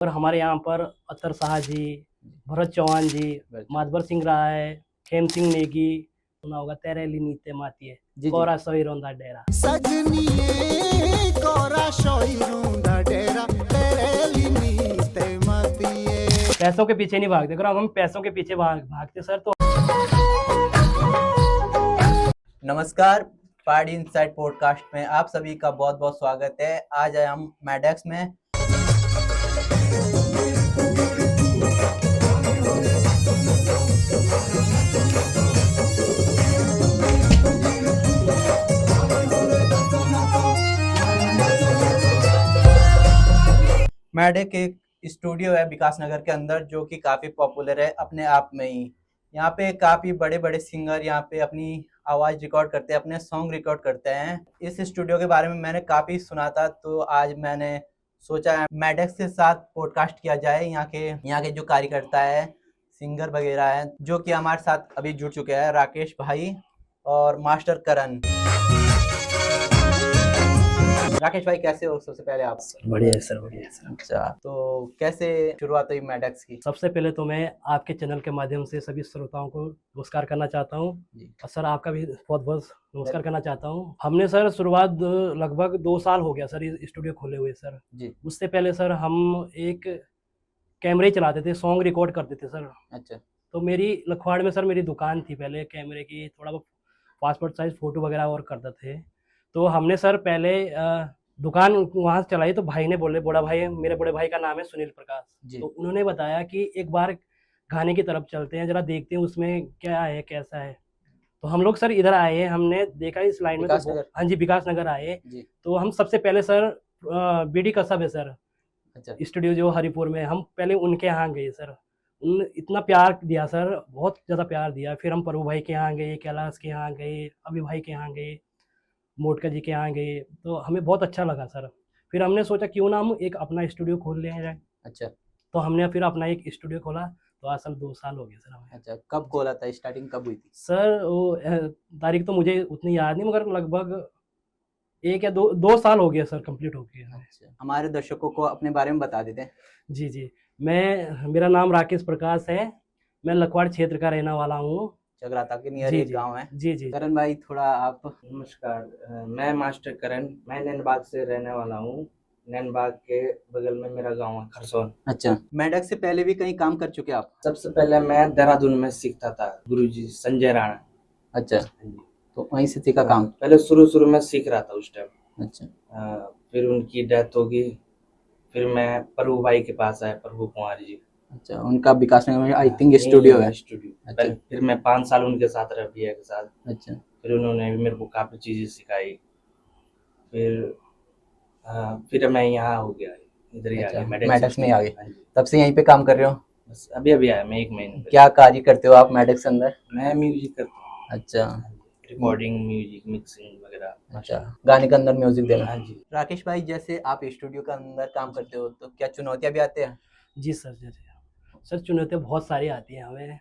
और हमारे यहाँ पर अतर शाह जी, भरत चौहान जी, माधवर सिंह राय, खेम सिंह नेगी, सुना होगा तेरेली नीते मातिए, कोरा सोई रोंदा डेरा। सजनिए कोरा सोई रोंदा डेरा, तेरेली नीते मातिए। पैसों के पीछे नहीं भागते, अगर हम पैसों के पीछे भागते सर तो। नमस्कार, पहाड़ी इनसाइड पॉडकास्ट में आप सभी का बहुत बहुत स्वागत है। आज आए हम मैडेक्स में। मैडेक एक स्टूडियो है विकास नगर के अंदर, जो कि काफी पॉपुलर है अपने आप में ही। यहाँ पे काफी बड़े बड़े सिंगर यहाँ पे अपनी आवाज रिकॉर्ड करते हैं, अपने सॉन्ग रिकॉर्ड करते हैं। इस स्टूडियो के बारे में मैंने काफी सुना था, तो आज मैंने सोचा मैडेक्स के साथ पॉडकास्ट किया जाए। यहाँ के जो कार्यकर्ता है, सिंगर वगैरह हैं, जो कि हमारे साथ अभी जुड़ चुके हैं, राकेश भाई और मास्टर करण। राकेश भाई कैसे हो? सबसे पहले आप। बढ़िया है सर, बढ़िया है सर। अच्छा, तो कैसे शुरुआत हुई मैडेक्स की? सबसे पहले तो मैं आपके चैनल के माध्यम से सभी श्रोताओं को नमस्कार करना चाहता हूँ, और सर आपका भी बहुत बहुत नमस्कार करना चाहता हूँ। हमने सर शुरुआत लगभग 2 साल हो गया सर ये स्टूडियो खोले हुए सर जी। उससे पहले सर हम एक कैमरे चलाते थे, सॉन्ग रिकॉर्ड करते थे सर। अच्छा। तो मेरी लखवाड़ में सर मेरी दुकान थी पहले कैमरे की, थोड़ा बहुत पासपोर्ट साइज फोटो वगैरह और करते थे। तो हमने सर पहले दुकान वहाँ चलाई, तो भाई ने बोले, बड़ा भाई, मेरे बड़े भाई का नाम है सुनील प्रकाश, तो उन्होंने बताया कि एक बार गाने की तरफ चलते हैं, जरा देखते हैं उसमें क्या है कैसा है। तो हम लोग सर इधर आए, हमने देखा इस लाइन में, तो हाँ जी विकास नगर आए। तो हम सबसे पहले सर बीडी कस्बा है सर, अच्छा, स्टूडियो जो हरिपुर में, हम पहले उनके यहाँ गए सर। उन इतना प्यार दिया सर, बहुत ज़्यादा प्यार दिया। फिर हम प्रभु भाई के यहाँ गए, कैलाश के यहाँ गए, अभी भाई के यहाँ गए, मोटका जी के यहाँ गए, तो हमें बहुत अच्छा लगा सर। फिर हमने सोचा क्यों ना हम एक अपना स्टूडियो खोल लें जाए। अच्छा। तो हमने फिर अपना एक स्टूडियो खोला, तो आज साल 2 साल हो गए सर हमें। अच्छा, कब खोला था? स्टार्टिंग कब हुई थी सर? वो तारीख तो मुझे उतनी याद नहीं, मगर लगभग 1 या 2 साल हो गया सर, कंप्लीट हो गया। अच्छा, हमारे दर्शकों को अपने बारे में बता देते हैं। जी, मेरा नाम राकेश प्रकाश है, मैं लखवाड़ क्षेत्र का रहने वाला हूँ, चगराता के नियर एक गाँव है। जी। करण भाई थोड़ा आप। नमस्कार, मैं मास्टर करण, मैं नैनबाग से रहने वाला हूँ। नैनबाग के बगल में मेरा गांव है खरसोन। अच्छा, मैडेक्स से पहले भी कहीं काम कर चुके आप? सबसे पहले मैं देहरादून में सीखता था, गुरुजी संजय राणा। अच्छा, तो वहीं से सीखा काम? पहले शुरू में सीख रहा था उस टाइम। अच्छा। फिर उनकी डेथ हो गई, फिर मैं प्रभु भाई के पास आया, प्रभु कुमार जी। अच्छा, उनका विकास नगर में आई थिंक स्टूडियो है। अच्छा। फिर मैं 5 साल उनके साथ रह भैया के साथ। अच्छा। फिर उन्होंने भी मेरे को काफी चीजें सिखाई। फिर मैं यहाँ हो गया, इधर ही आ गया, मैडेक्स में आ गए। तब से यहीं पे काम कर रहे हो? बस अभी आया मैं 1 महीने। क्या कार्य करते हो आप मैडेक्स के अंदर? मैं म्यूजिक करता हूँ। अच्छा, रिकॉर्डिंग, म्यूजिक, मिक्सिंग वगैरह। अच्छा, गाने के अंदर म्यूजिक देना। हाँ जी। राकेश भाई, जैसे आप स्टूडियो के अंदर काम करते हो, तो क्या चुनौतियां भी आते हैं? जी सर, चुनौतियाँ बहुत सारी आती हैं हमें।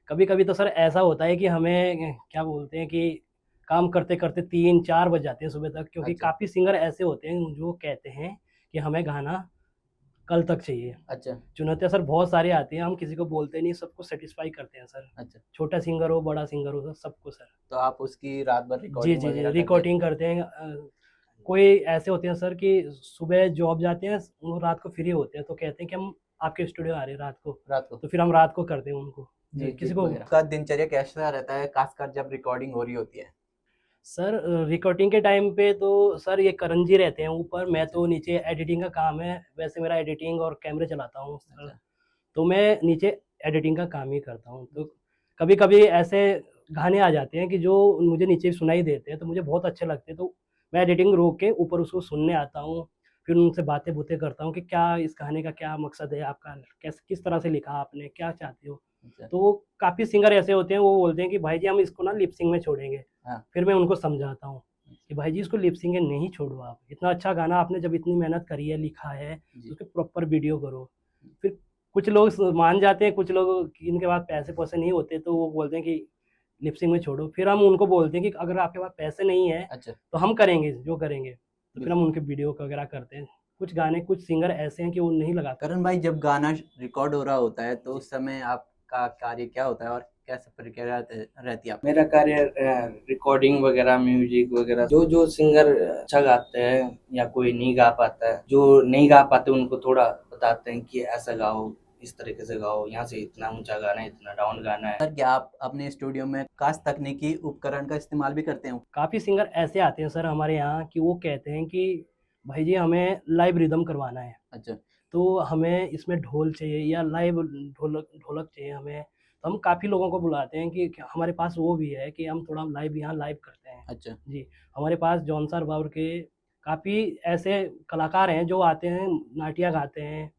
कभी कभी तो सर ऐसा होता है कि हमें क्या बोलते हैं कि काम करते करते 3-4 बज जाते हैं सुबह तक, क्योंकि अच्छा। काफ़ी सिंगर ऐसे होते हैं जो कहते हैं कि हमें गाना कल तक चाहिए। अच्छा। चुनौतियाँ सर बहुत सारी आती हैं, हम किसी को बोलते नहीं, सबको सेटिस्फाई करते हैं सर। अच्छा, छोटा सिंगर हो, बड़ा सिंगर हो, सबको सर। तो आप उसकी रात भर रिकॉर्डिंग? जी, रिकॉर्डिंग करते हैं। कोई ऐसे होते हैं सर कि सुबह जॉब जाते हैं, वो रात को फ्री होते हैं, तो कहते हैं कि हम आपके स्टूडियो आ रहे हैं रात को, तो फिर हम रात को करते हैं उनको। जी, किसी को का दिनचर्या कैसा रहता है, खासकर जब रिकॉर्डिंग हो रही होती है? सर रिकॉर्डिंग के टाइम पे तो सर ये करण जी रहते हैं ऊपर, मैं तो नीचे एडिटिंग का काम है, वैसे मेरा एडिटिंग और कैमरे चलाता हूँ सर। तो मैं नीचे एडिटिंग का काम ही करता हूँ। तो कभी कभी ऐसे गाने आ जाते हैं कि जो मुझे नीचे सुनाई देते हैं, तो मुझे बहुत अच्छे लगते हैं, तो मैं एडिटिंग रोक के ऊपर उसको सुनने आता हूँ, फिर उनसे बातें करता हूँ कि क्या इस गाने का क्या मकसद है आपका, कैसे किस तरह से लिखा आपने, क्या चाहते हो। तो वो काफ़ी सिंगर ऐसे होते हैं, वो बोलते हैं कि भाई जी हम इसको ना लिपसिंग में छोड़ेंगे। फिर मैं उनको समझाता हूँ कि भाई जी इसको लिपसिंग में नहीं छोड़ो, आप इतना अच्छा गाना आपने जब इतनी मेहनत करी है, लिखा है, तो उसके प्रॉपर वीडियो करो। फिर कुछ लोग मान जाते हैं, कुछ लोग इनके पास पैसे नहीं होते, तो वो बोलते हैं कि लिपसिंग में छोड़ो। फिर हम उनको बोलते हैं कि अगर आपके पास पैसे नहीं है, अच्छा, तो हम करेंगे जो करेंगे, तो फिर हम उनके वीडियो वगैरह करते हैं। कुछ गाने कुछ सिंगर ऐसे हैं कि वो नहीं लगाते। करण भाई, जब गाना रिकॉर्ड हो रहा होता है तो उस समय आपका कार्य क्या होता है और कैसे प्रक्रिया रहती है आप? मेरा कार्य रिकॉर्डिंग वगैरह, म्यूजिक वगैरह, जो जो सिंगर अच्छा गाते हैं या कोई नहीं गा पाता है, जो नहीं गा पाते उनको थोड़ा बताते हैं कि ऐसा गाओ, इस तरीके से गाओ, यहाँ से इतना ऊंचा गाना है, इतना डाउन गाना है। सर, क्या आप अपने स्टूडियो में खास तकनीकी उपकरण का इस्तेमाल भी करते हो? काफ़ी सिंगर ऐसे आते हैं सर हमारे यहाँ कि वो कहते हैं कि भाई जी हमें लाइव रिदम करवाना है, अच्छा। तो हमें इसमें ढोल चाहिए या लाइव ढोलक ढोलक चाहिए हमें। तो हम काफ़ी लोगों को बुलाते हैं कि हमारे पास वो भी है कि हम थोड़ा लाइव यहाँ लाइव करते हैं। अच्छा। जी, हमारे पास जौनसार बाउर के काफ़ी ऐसे कलाकार हैं जो आते हैं, नाटिया गाते हैं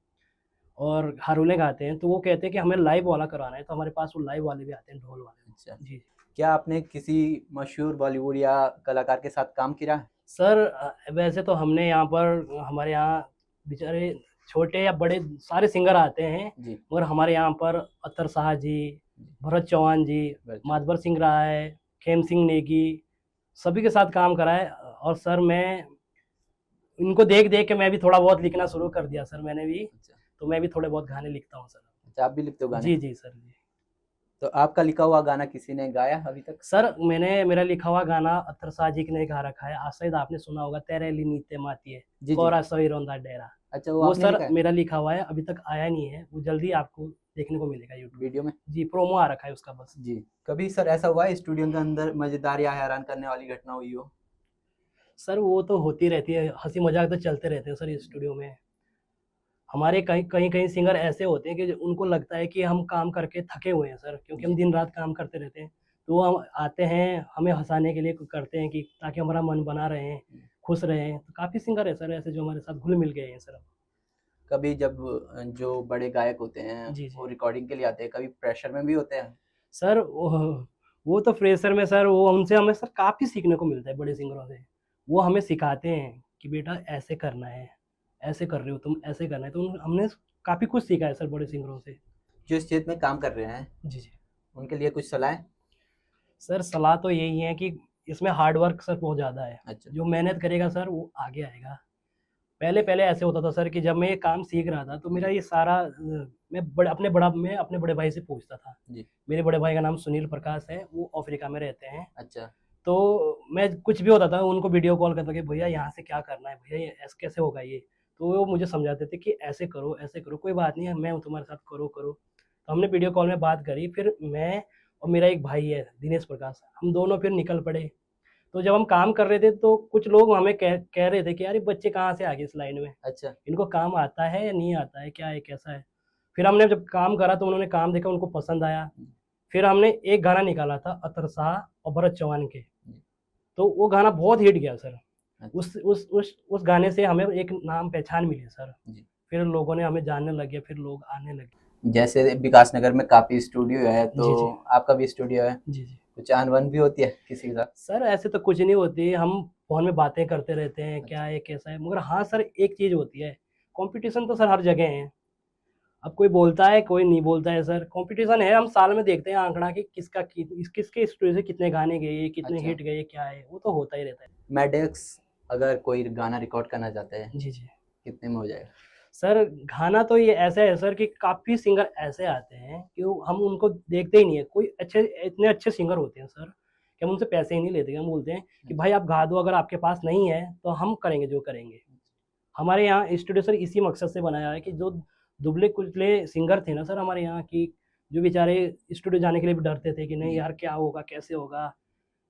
और हारमोनियम गाते हैं, तो वो कहते हैं कि हमें लाइव वाला करवाना है, तो हमारे पास वो लाइव वाले भी आते हैं, ढोल वाले। अच्छा, जी। क्या आपने किसी मशहूर बॉलीवुड या कलाकार के साथ काम किया है? सर वैसे तो हमने यहाँ पर हमारे यहाँ बेचारे छोटे या बड़े सारे सिंगर आते हैं, जी। मगर हमारे यहाँ पर अत्तर शाह जी, भरत चौहान जी, माधवर सिंह राय, खेम सिंह नेगी, सभी के साथ काम करा है। और सर मैं इनको देख देख के मैं भी थोड़ा बहुत लिखना शुरू कर दिया सर मैंने भी, अच्छा। तो मैं भी थोड़े बहुत गाने लिखता हूँ सर। अच्छा, आप भी लिखते हो गाने? जी जी सर जी। तो आपका लिखा हुआ गाना किसी ने गाया अभी तक? सर मैंने मेरा लिखा हुआ गाना अत्तर शाह जी ने गा रखा है, आज शायद आपने सुना होगा, तेरे ली नीते मातिए जी जी। कोरा सोई रोंदा डेरा। अच्छा, वो आपने सर लिखा है मेरा लिखा हुआ है, अभी तक आया नहीं है, वो जल्दी आपको देखने को मिलेगा यूट्यूब वीडियो में? जी, प्रोमो आ रखा है उसका बस। जी। कभी सर ऐसा हुआ है स्टूडियो के अंदर मजेदार या हैरान करने वाली घटना हुई हो? सर वो तो होती रहती है, हंसी मजाक तो चलते रहते हैं सर इस स्टूडियो में। हमारे कहीं कहीं कहीं सिंगर ऐसे होते हैं कि उनको लगता है कि हम काम करके थके हुए हैं सर, क्योंकि हम दिन रात काम करते रहते हैं, तो वो हम आते हैं हमें हंसाने के लिए करते हैं कि ताकि हमारा मन बना रहे, खुश रहें। तो काफ़ी सिंगर है सर ऐसे जो हमारे साथ घुल मिल गए हैं सर। कभी जब जो बड़े गायक होते हैं जी, जी। वो रिकॉर्डिंग के लिए आते हैं, कभी प्रेशर में भी होते हैं? सर वो तो फ्रेशर में सर वो उनसे हमें सर काफ़ी सीखने को मिलता है बड़े सिंगरों से। वो हमें सिखाते हैं कि बेटा ऐसे करना है, ऐसे कर रहे हो तुम, ऐसे करना है, तो हमने काफ़ी कुछ सीखा है सर बड़े सिंगरों से। जो इस क्षेत्र में काम कर रहे हैं जी जी। उनके लिए कुछ सलाह? सर सलाह तो यही है कि इसमें हार्ड वर्क सर बहुत ज़्यादा है। अच्छा। जो मेहनत करेगा सर वो आगे आएगा। पहले पहले ऐसे होता था सर कि जब मैं ये काम सीख रहा था तो मेरा ये सारा मैं अपने बड़े भाई से पूछता था। जी। मेरे बड़े भाई का नाम सुनील प्रकाश है, वो अफ्रीका में रहते हैं। अच्छा। तो मैं कुछ भी होता था उनको वीडियो कॉल करता कि भैया यहाँ से क्या करना है, भैया ये ऐसे कैसे होगा ये, तो वो मुझे समझाते थे कि ऐसे करो, कोई बात नहीं है, मैं हूँ तुम्हारे साथ, करो करो। तो हमने वीडियो कॉल में बात करी, फिर मैं और मेरा एक भाई है दिनेश प्रकाश, हम दोनों फिर निकल पड़े। तो जब हम काम कर रहे थे तो कुछ लोग हमें कह रहे थे कि यार ये बच्चे कहाँ से आ गए इस लाइन में, अच्छा। इनको काम आता है या नहीं आता है, क्या है कैसा है। फिर हमने जब काम करा तो उन्होंने काम देखा, उनको पसंद आया। फिर हमने एक गाना निकाला था अतर शाह और भरत चौहान के, तो वो गाना बहुत हिट गया सर। अच्छा। उस गाने से हमें एक नाम पहचान मिली सर। जी। फिर लोगों ने हमें जानने लगे, फिर लोग आने लगे। जैसे विकास नगर में काफी स्टूडियो है, तो जी, जी। आपका भी स्टूडियो है, जी जी। कुछ अनबन भी होती है किसी के साथ? सर ऐसे तो कुछ नहीं होती, हम फ़ोन में बातें करते रहते हैं, क्या है कैसा है। मगर हाँ सर एक चीज़ होती है, कंपटीशन तो सर हर जगह है। अब कोई बोलता है कोई नहीं बोलता है सर, कंपटीशन है। हम साल में देखते हैं आंकड़ा कि किसके स्टूडियो से कितने गाने गए, कितने अच्छा। हिट गए, क्या है, वो तो होता ही रहता है। मेडेक्स अगर कोई गाना रिकॉर्ड करना चाहता है जी जी। कितने में हो जाएगा? सर गाना तो ये ऐसा है सर कि काफ़ी सिंगर ऐसे आते हैं कि हम उनको देखते ही नहीं है। कोई अच्छे इतने अच्छे सिंगर होते हैं सर कि हम उनसे पैसे ही नहीं लेते। हम बोलते हैं कि भाई आप गा दो, अगर आपके पास नहीं है तो हम करेंगे जो करेंगे। हमारे यहाँ स्टूडियो सर इसी मकसद से बनाया है कि जो दुबले-कुचले सिंगर थे ना सर हमारे यहाँ की, जो बेचारे स्टूडियो जाने के लिए भी डरते थे कि नहीं यार क्या होगा, कैसे होगा?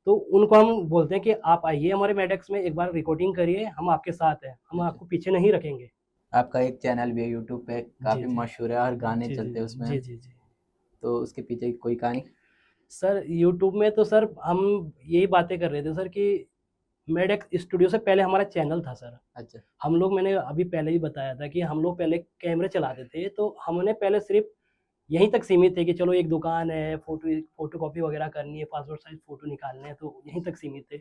तो उनको हम बोलते हैं कि आप आइए हमारे मेडेक्स में, एक बार रिकॉर्डिंग करिए, हम आपके साथ हैं, हम आपको पीछे नहीं रखेंगे। आपका एक चैनल भी है यूट्यूब पे, जी, काफी जी। मशहूर है और गाने जी, जी, चलते हैं उसमें, जी, जी, जी। तो उसके पीछे की कोई कहानी? सर यूट्यूब में तो सर हम यही बातें कर रहे थे सर कि मेडेक्स स्टूडियो से पहले हमारा चैनल था सर। अच्छा। हम लोग, मैंने अभी पहले ही बताया था कि हम लोग पहले कैमरे चलाते थे, तो हमने पहले सिर्फ़ यहीं तक सीमित थे कि चलो एक दुकान है, फ़ोटोकॉपी वगैरह करनी है, पासपोर्ट साइज़ फ़ोटो निकालने हैं, तो यहीं तक सीमित थे।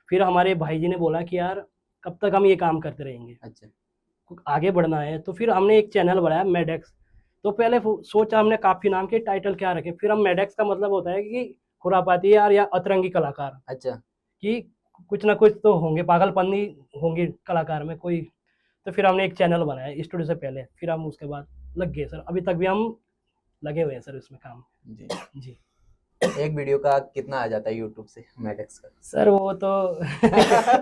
फिर हमारे भाई जी ने बोला कि यार कब तक हम ये काम करते रहेंगे, अच्छा। आगे बढ़ना है। तो फिर हमने एक चैनल बनाया मेडेक्स। तो पहले सोचा हमने काफ़ी नाम के टाइटल क्या रखें, फिर हम मेडेक्स का मतलब होता है कि खुरापाती यार या अतरंगी कलाकार, अच्छा। कि कुछ ना कुछ तो होंगे, पागलपन्नी होंगे कलाकार में कोई। तो फिर हमने एक चैनल बनाया स्टूडियो से पहले, फिर हम उसके बाद लग गए सर, अभी तक भी हम लगे हुए हैं सर इसमें काम। जी। जी एक वीडियो का कितना आ जाता है यूट्यूब से मैडेक्स का? सर वो तो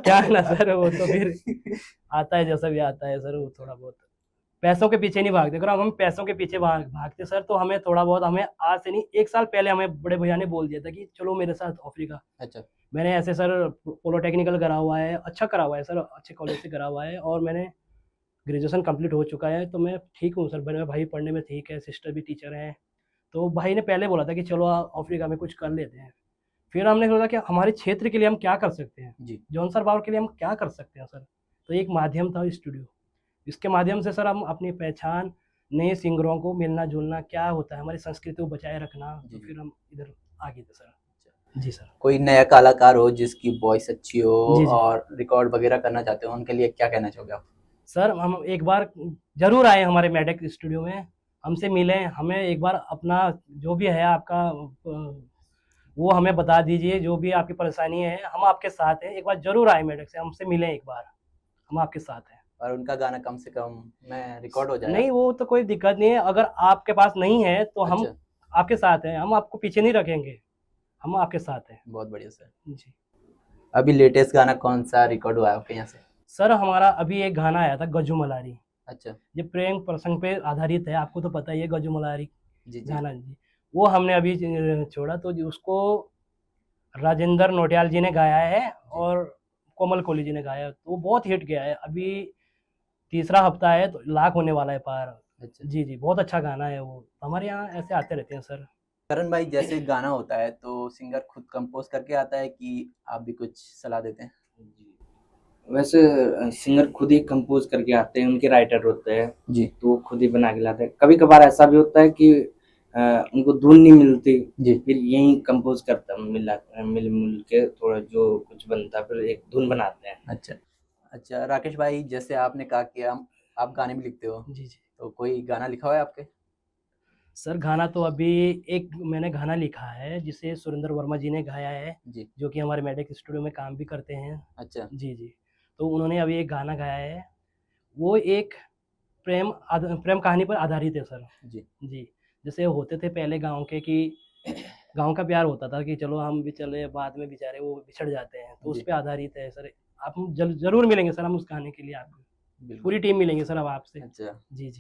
क्या है ना सर, वो तो फिर आता है जैसा भी आता है सर, वो थोड़ा बहुत पैसों के पीछे नहीं भागते। अगर हम पैसों के पीछे भागते सर तो हमें थोड़ा बहुत, हमें आज से नहीं 1 साल पहले हमें बड़े भैया ने बोल दिया था कि चलो मेरे साथ अफ्रीका। अच्छा। मैंने ऐसे सर पॉलिटेक्निकल करा हुआ है, अच्छा करा हुआ है सर, अच्छे कॉलेज से करा हुआ है, और मैंने ग्रेजुएशन कंप्लीट हो चुका है, तो मैं ठीक हूँ सर। मेरे भाई पढ़ने में ठीक है, सिस्टर भी टीचर हैं, तो भाई ने पहले बोला था कि चलो अफ्रीका में कुछ कर लेते हैं। फिर हमने सोचा कि हमारे क्षेत्र के लिए हम क्या कर सकते हैं, जी। जॉनसर पावर के लिए हम क्या कर सकते हैं सर। तो एक माध्यम था स्टूडियो, इसके माध्यम से सर हम अपनी पहचान, नए सिंगरों को मिलना जुलना क्या होता है, हमारी संस्कृति को बचाए रखना, तो फिर हम इधर आ गए थे सर। जी सर। कोई नया कलाकार हो जिसकी वॉइस अच्छी हो जी, जी। और रिकॉर्ड वगैरह करना चाहते हो, उनके लिए क्या कहना चाहोगे आप? सर हम एक बार जरूर आए हमारे मैडेक स्टूडियो में, हमसे मिलें, हमें एक बार अपना जो भी है आपका वो हमें बता दीजिए, जो भी आपकी परेशानी है हम आपके साथ हैं। एक बार जरूर आए मैडेक से, हमसे मिलें एक बार, हम आपके साथ हैं। और उनका गाना कम से कम में रिकॉर्ड हो जाए? नहीं वो तो कोई दिक्कत नहीं है, अगर आपके पास नहीं है तो हम अच्छा। आपके साथ हैं, हम आपको पीछे नहीं रखेंगे, हम आपके साथ हैं। बहुत बढ़िया सर। जी अभी लेटेस्ट गाना कौन सा रिकॉर्ड हुआ है आपके यहाँ से? सर, हमारा अभी एक गाना आया था गजू मलारी, अच्छा। ये प्रेम प्रसंग पे आधारित है, आपको तो पता ही है गजू मलारी जी जी। गाना जी। वो हमने अभी छोड़ा, तो उसको राजेंद्र नोटियाल जी ने गाया है और कोमल कोहली जी ने गाया है, तो वो बहुत हिट गया है। अभी तीसरा हफ्ता है तो लाख होने वाला है पार। अच्छा। जी जी, बहुत अच्छा गाना है वो, हमारे यहाँ ऐसे आते रहते हैं सर। करण भाई, जैसे गाना होता है तो सिंगर खुद कंपोज करके आता है कि आप भी कुछ सलाह देते हैं? वैसे सिंगर खुद ही कंपोज करके आते हैं, उनके राइटर होते हैं जी तो वो खुद ही बना के लाते हैं। कभी कभार ऐसा भी होता है कि उनको धुन नहीं मिलती, जी। फिर यही कंपोज करता मिल मिल के थोड़ा जो कुछ बनता है, फिर एक धुन बनाते हैं। अच्छा। अच्छा राकेश भाई, जैसे आपने कहा कि आप गाने भी लिखते हो, जी जी तो कोई गाना लिखा हुआ है आपके? सर, गाना तो अभी एक मैंने गाना लिखा है जिसे सुरेंद्र वर्मा जी ने गाया है, जी। जो कि हमारे मैडेक स्टूडियो में काम भी करते हैं। अच्छा। जी जी, तो उन्होंने अभी एक गाना गाया है, वो एक प्रेम कहानी पर आधारित है सर। जी। जी, जैसे होते थे पहले गाँव के कि गाँव का प्यार होता था कि चलो हम भी चले, बाद में बेचारे वो बिछड़ जाते हैं, तो उस जी। पे आधारित है सर। आप जरूर मिलेंगे सर, हम उस गाने के लिए आपको बिल्कुल। पूरी टीम मिलेंगे सर अब आपसे। अच्छा। जी जी।